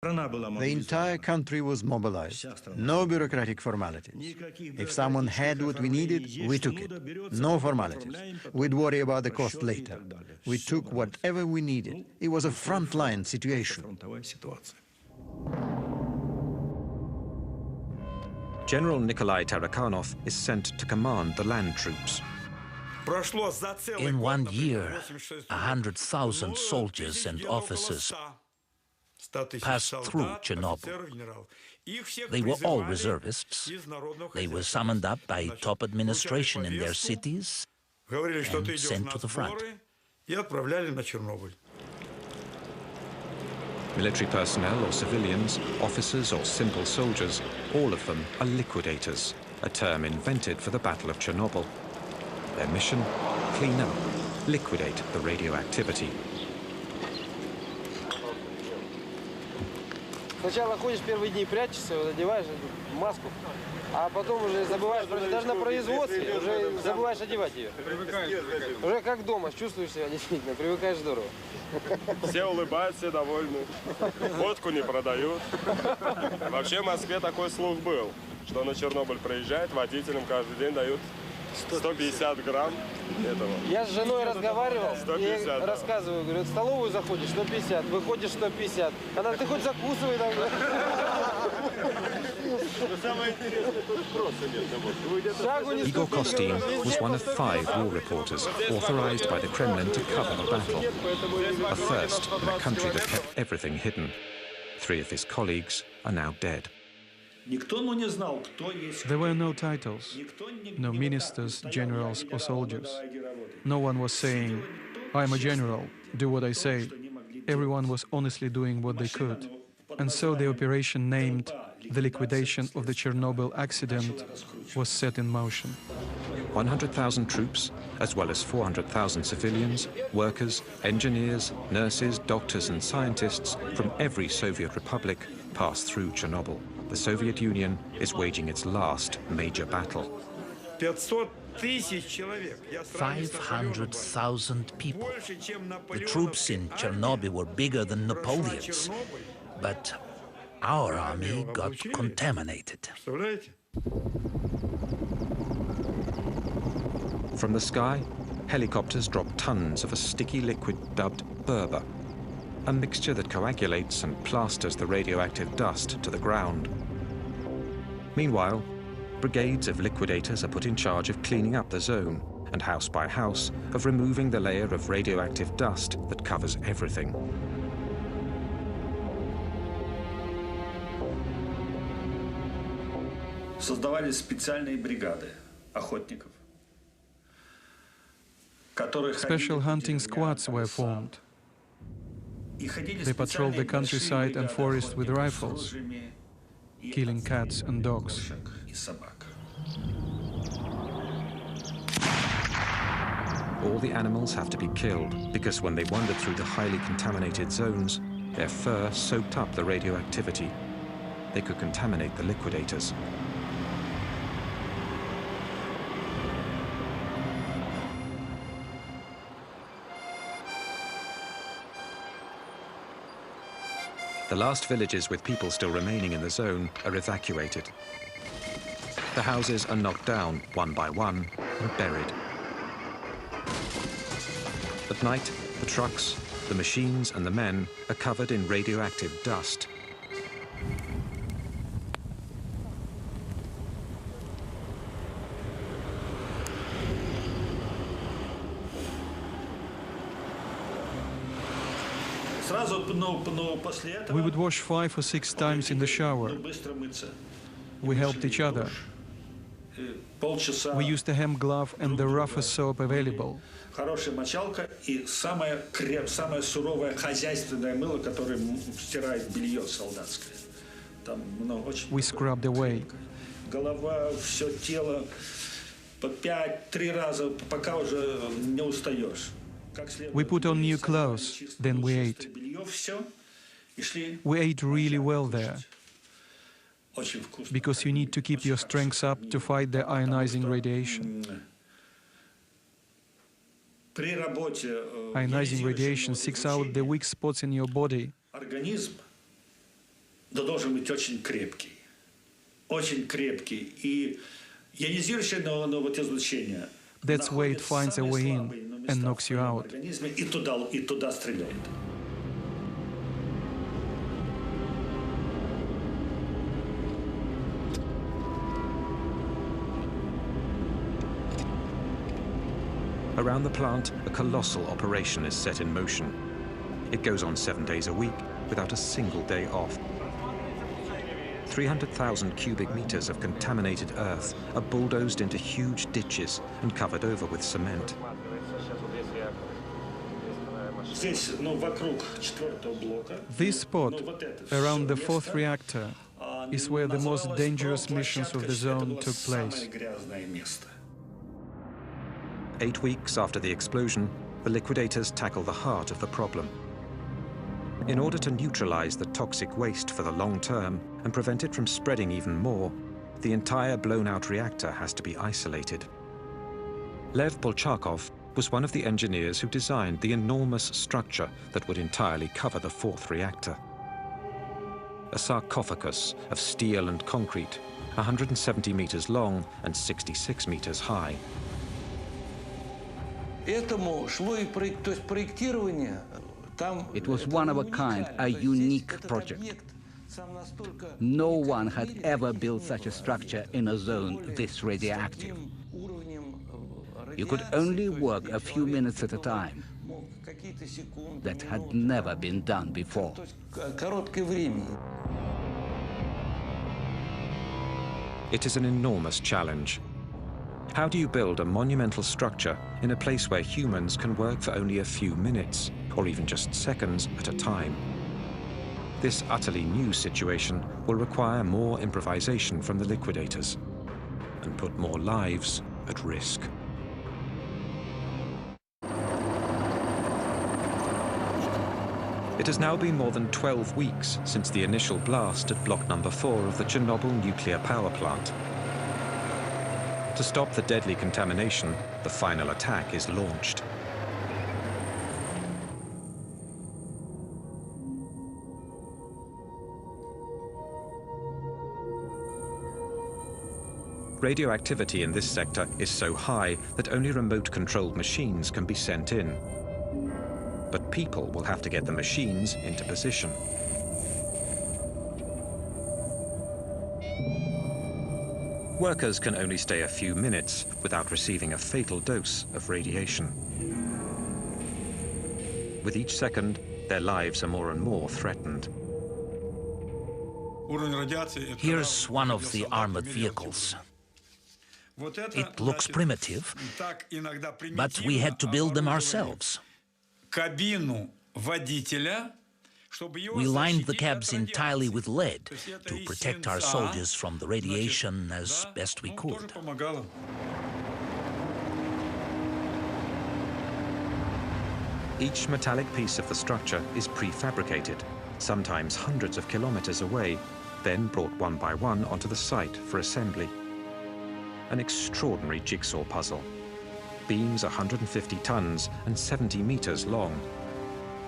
The entire country was mobilized. No bureaucratic formalities. If someone had what we needed, we took it. No formalities. We'd worry about the cost later. We took whatever we needed. It was a frontline situation. General Nikolai Tarakanov is sent to command the land troops. In 1 year, 100,000 soldiers and officers passed through Chernobyl. They were all reservists. They were summoned up by top administration in their cities and sent to the front. Military personnel or civilians, officers or simple soldiers, all of them are liquidators, a term invented for the Battle of Chernobyl. Their mission? Clean up, liquidate the radioactivity. Сначала ходишь первые дни, прячешься, одеваешь маску, а потом уже забываешь, даже на производстве уже забываешь одевать ее. Уже как дома, чувствуешь себя действительно, привыкаешь здорово. Все улыбаются, все довольны. Водку не продают. Вообще в Москве такой слух был, что на Чернобыль приезжает, водителям каждый день дают 150 грамм этого. Я с женой разговаривал, 150, и рассказываю, говорю, в столовую заходишь 150, выходишь 150. Она, ты хоть закусывай там. Igor Kostin was one of 5 war reporters authorized by the Kremlin to cover the battle. A first in a country that kept everything hidden. 3 of his colleagues are now dead. There were no titles, no ministers, generals or soldiers. No one was saying, I'm a general, do what I say. Everyone was honestly doing what they could. And so the operation named the liquidation of the Chernobyl accident was set in motion. 100,000 troops, as well as 400,000 civilians, workers, engineers, nurses, doctors and scientists from every Soviet republic passed through Chernobyl. The Soviet Union is waging its last major battle. 500,000 people. The troops in Chernobyl were bigger than Napoleon's, but our army got contaminated. From the sky, helicopters dropped tons of a sticky liquid dubbed Berber, a mixture that coagulates and plasters the radioactive dust to the ground. Meanwhile, brigades of liquidators are put in charge of cleaning up the zone and house by house of removing the layer of radioactive dust that covers everything. Создавались специальные бригады охотников. Special hunting squads were formed. They patrolled the countryside and forest with rifles, killing cats and dogs. All the animals have to be killed because when they wandered through the highly contaminated zones, their fur soaked up the radioactivity. They could contaminate the liquidators. The last villages with people still remaining in the zone are evacuated. The houses are knocked down one by one and buried. At night, the trucks, the machines and the men are covered in radioactive dust. We would wash 5 or 6 times in the shower. We helped each other. We used a hemp glove and the roughest soap available. Хорошая мочалка и самое суровое хозяйственное мыло, которое стирает белье солдатское. Там очень. We scrubbed away. Голова, все тело по 5-3 раза, пока уже не устаешь. We put on new clothes, then we ate. We ate really well there, because you need to keep your strength up to fight the ionizing radiation. Ionizing radiation seeks out the weak spots in your body должен быть очень крепкий. Очень крепкий. И ионизирующее новоизлучение. That's where it finds a way in and knocks you out. И туда стреляет. Around the plant, a colossal operation is set in motion. It goes on 7 days a week without a single day off. 300,000 cubic meters of contaminated earth are bulldozed into huge ditches and covered over with cement. This spot, around the fourth reactor, is where the most dangerous missions of the zone took place. 8 weeks after the explosion, the liquidators tackle the heart of the problem. In order to neutralize the toxic waste for the long term and prevent it from spreading even more, the entire blown-out reactor has to be isolated. Lev Bolchakov was one of the engineers who designed the enormous structure that would entirely cover the fourth reactor. A sarcophagus of steel and concrete, 170 meters long and 66 meters high. It was one of a kind, a unique project. No one had ever built such a structure in a zone this radioactive. You could only work a few minutes at a time. That had never been done before. It is an enormous challenge. How do you build a monumental structure in a place where humans can work for only a few minutes, or even just seconds at a time? This utterly new situation will require more improvisation from the liquidators and put more lives at risk. It has now been more than 12 weeks since the initial blast at block number 4 of the Chernobyl nuclear power plant. To stop the deadly contamination, the final attack is launched. Radioactivity in this sector is so high that only remote-controlled machines can be sent in. But people will have to get the machines into position. Workers can only stay a few minutes without receiving a fatal dose of radiation. With each second, their lives are more and more threatened. Here's one of the armored vehicles. It looks primitive, but we had to build them ourselves. We lined the cabs entirely with lead to protect our soldiers from the radiation as best we could. Each metallic piece of the structure is prefabricated, sometimes hundreds of kilometers away, then brought one by one onto the site for assembly. An extraordinary jigsaw puzzle. Beams 150 tons and 70 meters long.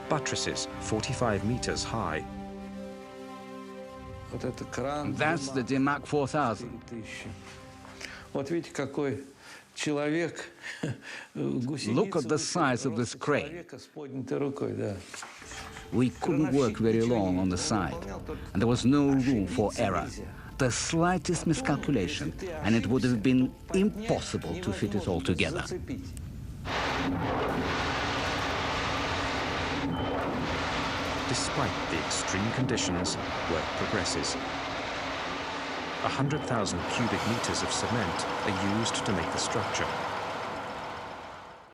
Buttresses 45 meters high. That's the Dimak 4000. Look at the size of this crane. We couldn't work very long on the side, and there was no room for error. The slightest miscalculation, and it would have been impossible to fit it all together. Despite the extreme conditions, work progresses. 100,000 cubic meters of cement are used to make the structure.